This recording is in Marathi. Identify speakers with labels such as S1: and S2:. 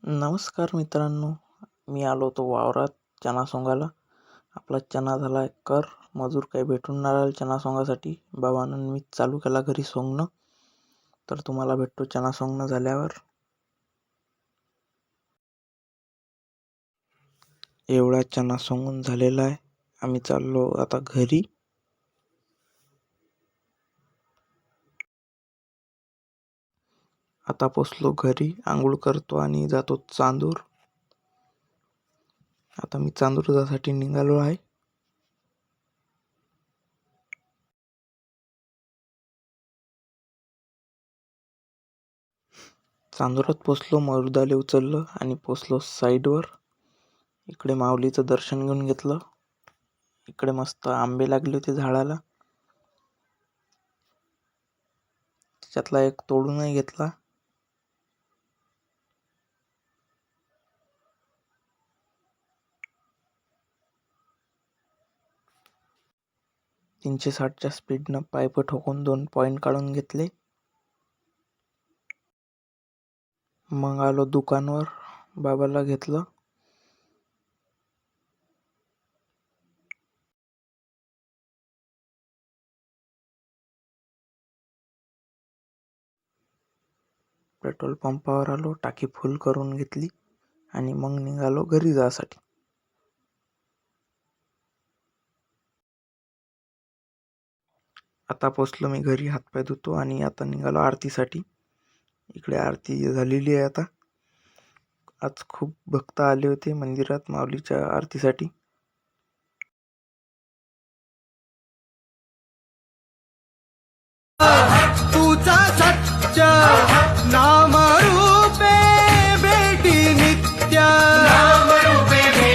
S1: नमस्कार मित्रांनो, मी आलो होतो वावरात चणा सोंगायला. आपला चणा झाला आहे कर. मजूर काही भेटून नाही राहिले चणा सोंगासाठी. बाबांनी मी चालू केला घरी सोंगणं. तर तुम्हाला भेटतो चणा सोंगणं झाल्यावर. एवढा चणा सोंगून झालेला आहे. आम्ही चाललो आता घरी. आता पोचलो घरी, आंघोळ करतो आणि जातो चांदूर. आता मी चांदूर जासाठी निघालो आहे. चांदुरात पोचलो, मरुदाले उचललं आणि पोचलो साईडवर. इकडे माऊलीचं दर्शन घेऊन घेतलं. इकडे मस्त आंबे लागले होते झाडाला. त्याच्यातला एक तोडूनही घेतला. तीनशे 60च्या स्पीडनं पाईप ठोकून 2 पॉईंट काढून घेतले. मग आलो दुकानवर, बाबाला घेतलं. पेट्रोल पंपावर आलो, टाकी फुल करून घेतली आणि मग निघालो घरी जायसाठी. आता पोचलो मी घरी, हातपाय धुतो आणि आता निघालो आरतीसाठी. इकडे आरती झालेली आहे आता. आज खूप भक्त आले होते मंदिरात माऊलीच्या आरतीसाठी.
S2: तुझा सच्चा